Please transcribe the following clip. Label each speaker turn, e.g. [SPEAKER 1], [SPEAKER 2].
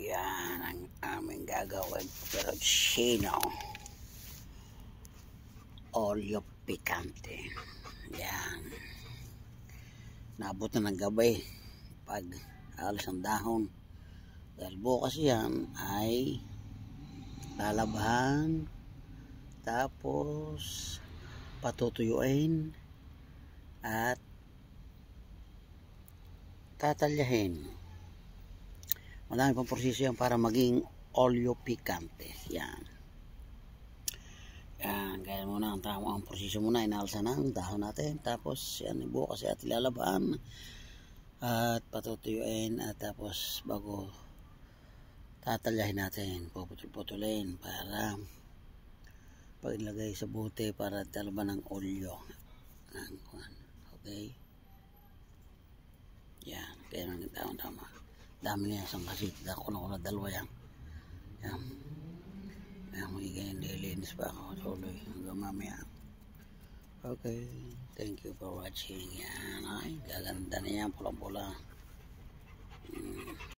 [SPEAKER 1] Yan ang aming gagawin. Peperoncino. Olio picante. Yan. Naabot na ng gabay pag alis ang dahon. Dahil bukas yan ay lalabahan, tapos patutuyuin at tatalyahin. Madami pang proseso yan para maging olio picante. Yan. Yan, kaya muna ang tamang proseso muna, inaalsa na ang dahon natin, tapos yan bukas at ilalabaan at patutuyuin, at tapos bago tatalyahin natin, puputol-putulin para pag ilagay sa bote para talaban ng olyo. Okay, yan, kaya nang tama dami niya isang kasit, kuna dalawa yan. Yan. Magiging nililinis pa ako tuloy hanggang mamaya. Okay, thank you for watching. Yan, ay gaganda na yan, pulang-pula.